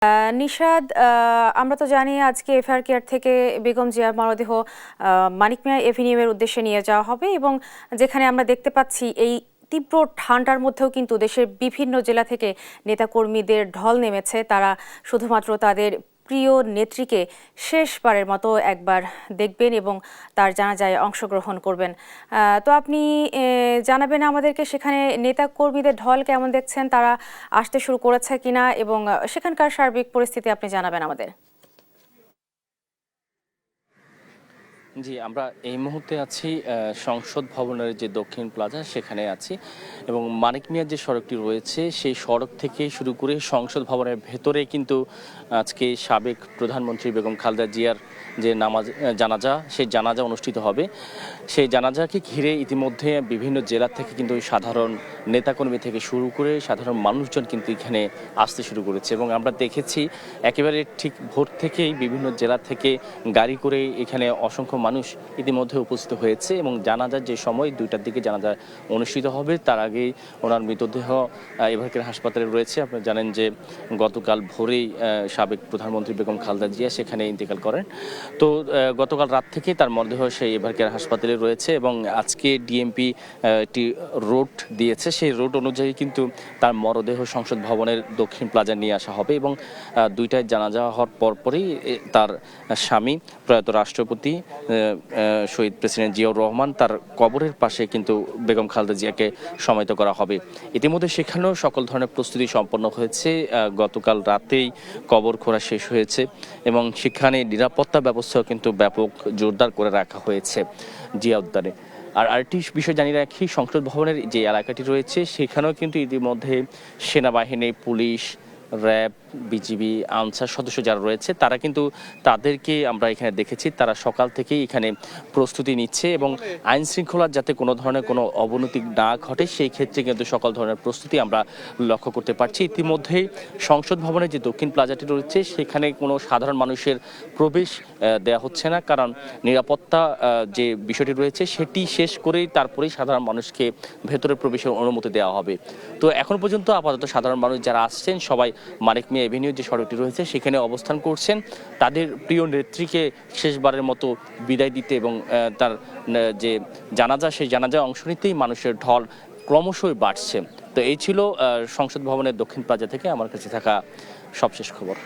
নিশাদ, আমরা তো জানি আজকে এফআর কেয়ার থেকে বেগম জিয়ার মরদেহ মানিক মিয়া এভিনিউয়ের উদ্দেশ্যে নিয়ে যাওয়া হবে এবং যেখানে আমরা দেখতে পাচ্ছি এই তীব্র ঠান্ডার মধ্যেও কিন্তু দেশের বিভিন্ন জেলা থেকে নেতাকর্মীদের ঢল নেমেছে। তারা শুধুমাত্র তাদের প্রিয় নেত্রীকে শেষবারের মতো একবার দেখবেন এবং তার জানাজায় অংশগ্রহণ করবেন। তো আপনি জানাবেন আমাদেরকে সেখানে নেতাকর্মীদের ঢল কেমন দেখছেন, তারা আসতে শুরু করেছে কিনা এবং সেখানকার সার্বিক পরিস্থিতি আপনি জানাবেন আমাদের। জি, আমরা এই মুহূর্তে আছি সংসদ ভবনের যে দক্ষিণ প্লাজা সেখানে আছি এবং মানিক মিয়ার যে সড়কটি রয়েছে সেই সড়ক থেকে শুরু করে সংসদ ভবনের ভেতরে কিন্তু আজকে সাবেক প্রধানমন্ত্রী বেগম খালেদা জিয়ার যে জানাজা সেই জানাজা অনুষ্ঠিত হবে। সেই জানাজাকে ঘিরে ইতিমধ্যে বিভিন্ন জেলা থেকে কিন্তু সাধারণ নেতাকর্মী থেকে শুরু করে সাধারণ মানুষজন কিন্তু এখানে আসতে শুরু করেছে এবং আমরা দেখেছি একেবারে ঠিক ভোর থেকেই বিভিন্ন জেলা থেকে গাড়ি করে এখানে অসংখ্য মানুষ ইতিমধ্যে উপস্থিত হয়েছে এবং জানাজার যে সময় 2টার দিকে জানাজা অনুষ্ঠিত হবে তার আগেই ওনার মৃতদেহ এভারকেয়ার হাসপাতালে রয়েছে। আপনারা জানেন যে গতকাল ভোরেই সাবেক প্রধানমন্ত্রী বেগম খালেদা জিয়া সেখানে ইন্তেকাল করেন। তো গতকাল রাত থেকে তার মরদেহ সেই এভারকেয়ার হাসপাতালে রয়েছে এবং আজকে ডিএমপি একটি রুট দিয়েছে, সেই রুট অনুযায়ী কিন্তু তার মরদেহ সংসদ ভবনের দক্ষিণ প্লাজা নিয়ে আসা হবে এবং 2টায় জানাজা হওয়ার পরপরই তার স্বামী প্রয়াত রাষ্ট্রপতি শহীদ প্রেসিডেন্ট জিয়াউর রহমান তার কবরের পাশে কিন্তু বেগম খালেদা জিয়াকে সমাহিত করা হবে। ইতিমধ্যে সেখানেও সকল ধরনের প্রস্তুতি সম্পন্ন হয়েছে। গতকাল রাতেই কবর খোঁড়া শেষ হয়েছে এবং সেখানে নিরাপত্তা ব্যবস্থাও কিন্তু ব্যাপক জোরদার করে রাখা হয়েছে জিয়া উদ্যানে। আর আরেকটি বিষয় জানিয়ে রাখি, সংসদ ভবনের যে এলাকাটি রয়েছে সেখানেও কিন্তু ইতিমধ্যে সেনাবাহিনী, পুলিশ, র্যাব, বিজিবি, আনসার সদস্য যারা রয়েছে তারা কিন্তু তাদেরকে আমরা এখানে দেখেছি তারা সকাল থেকেই এখানে প্রস্তুতি নিচ্ছে এবং আইন শৃঙ্খলার যাতে কোনো ধরনের কোনো অবনতি না ঘটে সেই ক্ষেত্রে কিন্তু সকল ধরনের প্রস্তুতি আমরা লক্ষ্য করতে পারছি। ইতিমধ্যেই সংসদ ভবনের যে দক্ষিণ প্লাজাটি রয়েছে সেখানে কোনো সাধারণ মানুষের প্রবেশ দেওয়া হচ্ছে না, কারণ নিরাপত্তা যে বিষয়টি রয়েছে সেটি শেষ করেই তারপরেই সাধারণ মানুষকে ভেতরে প্রবেশের অনুমতি দেওয়া হবে। তো এখন পর্যন্ত আপাতত সাধারণ মানুষ যারা আসছেন সবাই মানিক মিয়া এভিনিউ যে সড়কটি রয়েছে সেখানে অবস্থান করছেন তাদের প্রিয় নেত্রীকে শেষবারের মতো বিদায় দিতে এবং তার যে জানাজা সেই জানাজায় অংশ নিতেই মানুষের ঢল ক্রমশই বাড়ছে। তো এই ছিল সংসদ ভবনের দক্ষিণ প্লাজা থেকে আমার কাছে থাকা সবশেষ খবর।